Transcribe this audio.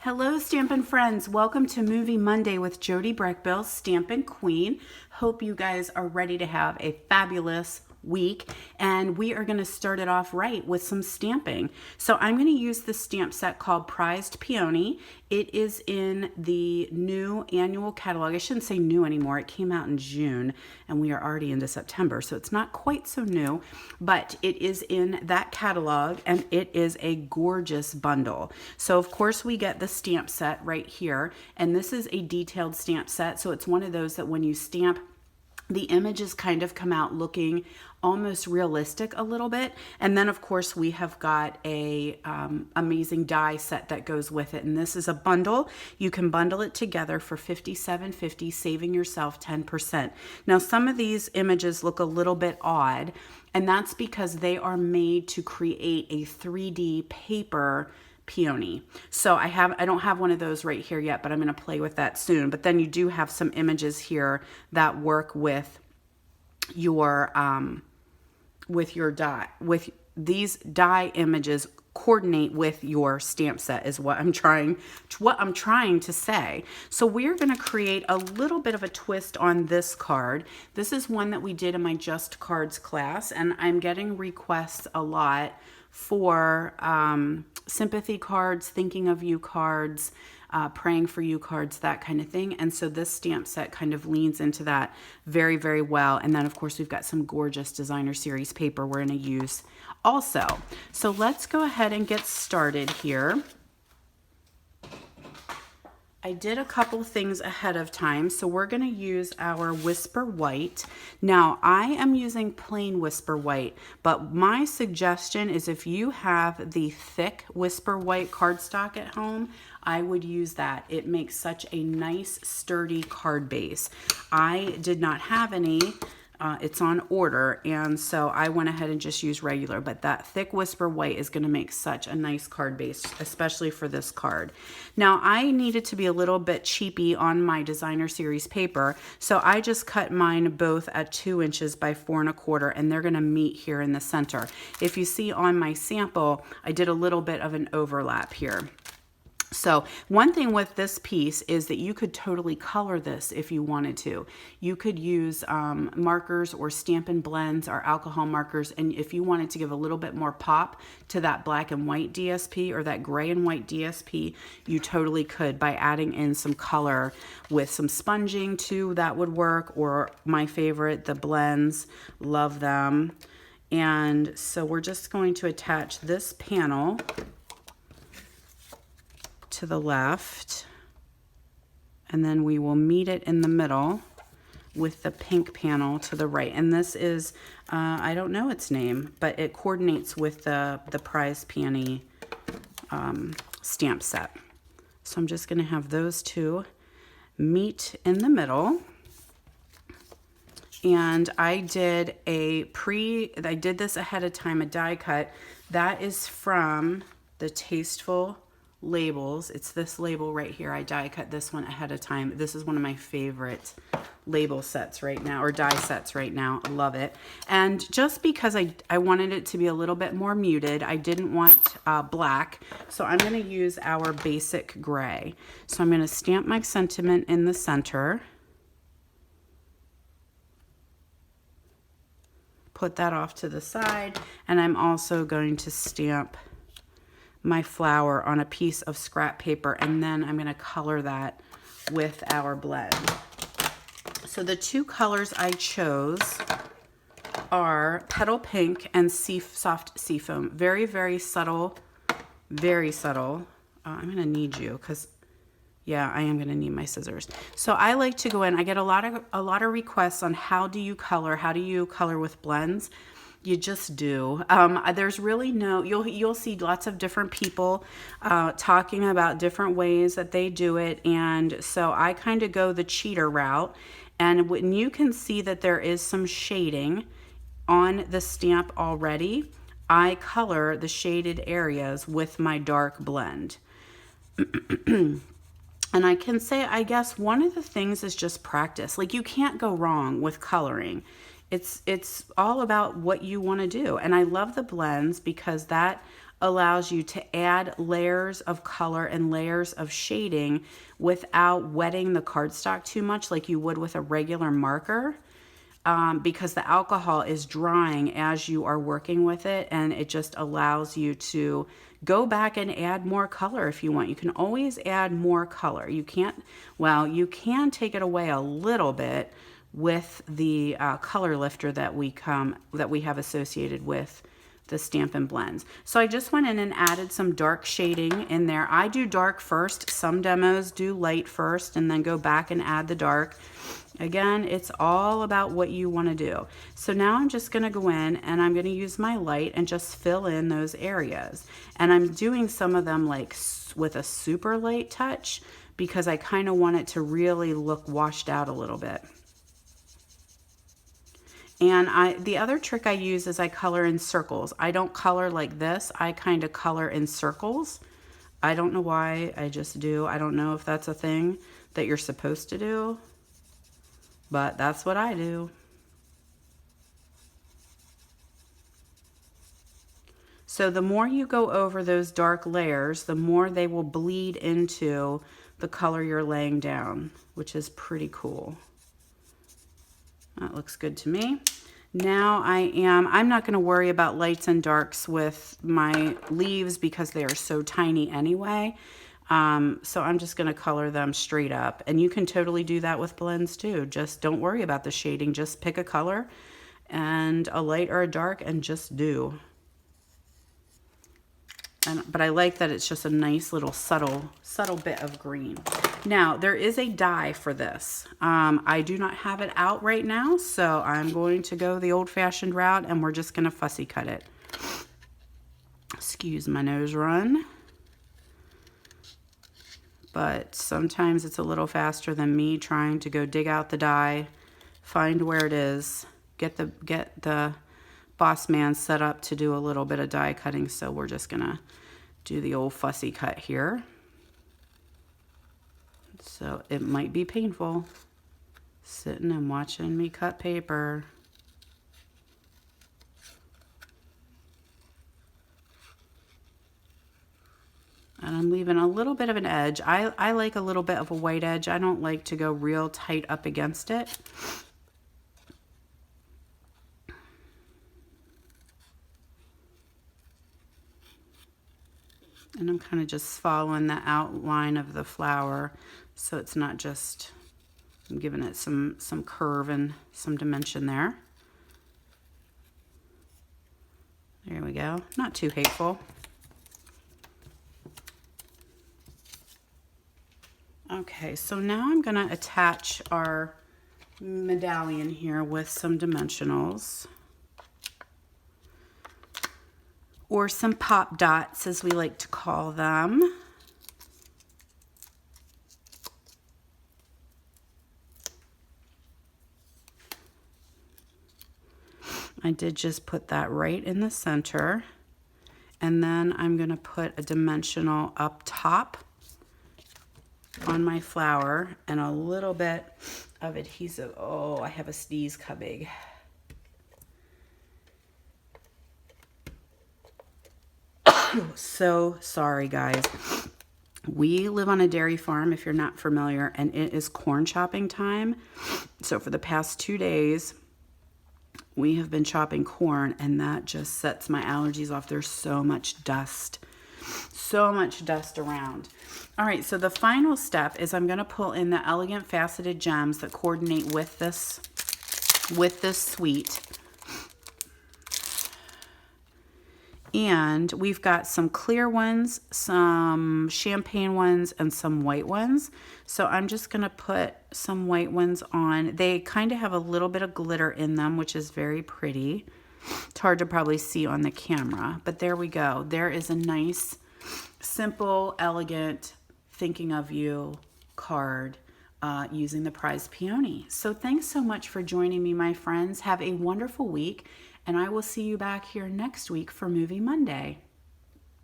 Hello, Stampin' friends. Welcome to Movie Monday with Jody Breckbill, Stampin' Queen. Hope you guys are ready to have a fabulous week, and we are going to start it off right with some stamping. So I'm going to use the stamp set called Prized Peony. It is in the new annual catalog. I shouldn't say new anymore. It came out in June, and we are already into September, so it's not quite so new, but it is in that catalog, and it is a gorgeous bundle. So of course we get the stamp set right here, and this is a detailed stamp set, so it's one of those that when you stamp, the images kind of come out looking almost realistic a little bit. And then of course we have got a amazing die set that goes with it. And this is a bundle. You can bundle it together for $57.50, saving yourself 10%. Now some of these images look a little bit odd, and that's because they are made to create a 3D paper peony. So I don't have one of those right here yet, but I'm going to play with that soon. But then you do have some images here that work with your die. With these die images coordinate with your stamp set is what I'm trying to say. So we're going to create a little bit of a twist on this card. This is one that we did in my Just Cards class, and I'm getting requests a lot for sympathy cards, thinking of you cards, praying for you cards, that kind of thing. And so this stamp set kind of leans into that very, very well. And then of course we've got some gorgeous designer series paper we're going to use also. So let's go ahead and get started here. I did a couple things ahead of time, so we're going to use our Whisper White. Now, I am using plain Whisper White, but my suggestion is if you have the thick Whisper White cardstock at home, I would use that. It makes such a nice, sturdy card base. I did not have any. It's on order, and so I went ahead and just used regular, but that thick Whisper White is going to make such a nice card base, especially for this card. Now, I needed to be a little bit cheapy on my designer series paper, so I just cut mine both at 2 inches by 4 1/4, and they're going to meet here in the center. If you see on my sample, I did a little bit of an overlap here. So one thing with this piece is that you could totally color this if you wanted to. You could use markers or Stampin' Blends or alcohol markers, and if you wanted to give a little bit more pop to that black and white DSP or that gray and white DSP, you totally could by adding in some color with some sponging too. That would work, or my favorite, the blends. Love them. And so we're just going to attach this panel to the left, and then we will meet it in the middle with the pink panel to the right. And this is I don't know its name, but it coordinates with the Prized Peony stamp set. So I'm just going to have those two meet in the middle. And I did I did this ahead of time, a die cut. That is from the Tasteful Labels. It's this label right here. I die cut this one ahead of time. This is one of my favorite label sets right now, or die sets right now. I love it. And just because I wanted it to be a little bit more muted, I didn't want black, so I'm going to use our basic gray. So I'm going to stamp my sentiment in the center. Put that off to the side, and I'm also going to stamp my flower on a piece of scrap paper, and then I'm going to color that with our blend. So the two colors I chose are Petal Pink and Soft Seafoam. Very, very subtle, very subtle. I'm going to need you because, yeah, I am going to need my scissors. So I like to go in. I get a lot of requests on how do you color with blends. You just do. There's really no, you'll see lots of different people talking about different ways that they do it. And so I kind of go the cheater route. And when you can see that there is some shading on the stamp already, I color the shaded areas with my dark blend. And I can say, I guess one of the things is just practice. Like, you can't go wrong with coloring. It's all about what you want to do. And I love the blends because that allows you to add layers of color and layers of shading without wetting the cardstock too much like you would with a regular marker. Because the alcohol is drying as you are working with it, and it just allows you to go back and add more color if you want. You can always add more color. You can't, well, you can take it away a little bit with the color lifter that we have associated with the Stampin' Blends. So I just went in and added some dark shading in there. I do dark first. Some demos do light first and then go back and add the dark. Again, it's all about what you want to do. So now I'm just going to go in and I'm going to use my light and just fill in those areas. And I'm doing some of them like with a super light touch because I kind of want it to really look washed out a little bit. And the other trick I use is I color in circles. I don't color like this. I kind of color in circles. I don't know why, I just do. I don't know if that's a thing that you're supposed to do, but that's what I do. So the more you go over those dark layers, the more they will bleed into the color you're laying down, which is pretty cool. That looks good to me. Now I'm not going to worry about lights and darks with my leaves because they are so tiny anyway. So I'm just going to color them straight up. And you can totally do that with blends too. Just don't worry about the shading. Just pick a color and a light or a dark and just do. But I like that it's just a nice little subtle bit of green. Now, there is a die for this. I do not have it out right now, so I'm going to go the old-fashioned route, and we're just going to fussy cut it. Excuse my nose run. But sometimes it's a little faster than me trying to go dig out the die, find where it is, get the boss man set up to do a little bit of die cutting, so we're just gonna do the old fussy cut here. So it might be painful sitting and watching me cut paper. And I'm leaving a little bit of an edge. I like a little bit of a white edge. I don't like to go real tight up against it. And I'm kind of just following the outline of the flower, so it's not just, I'm giving it some curve and some dimension there. There we go. Not too hateful. Okay, so now I'm going to attach our medallion here with some dimensionals, or some pop dots as we like to call them. I did just put that right in the center, and then I'm going to put a dimensional up top on my flower and a little bit of adhesive. Oh, I have a sneeze coming. So sorry, guys. We live on a dairy farm, if you're not familiar, and it is corn chopping time. So for the past 2 days, we have been chopping corn, and that just sets my allergies off. There's so much dust around. All right, so the final step is I'm going to pull in the elegant faceted gems that coordinate with this suite. And we've got some clear ones, some champagne ones, and some white ones. So I'm just going to put some white ones on. They kind of have a little bit of glitter in them, which is very pretty. It's hard to probably see on the camera, but there we go. There is a nice, simple, elegant, thinking of you card using the Prized Peony. So thanks so much for joining me, my friends. Have a wonderful week. And I will see you back here next week for Movie Monday.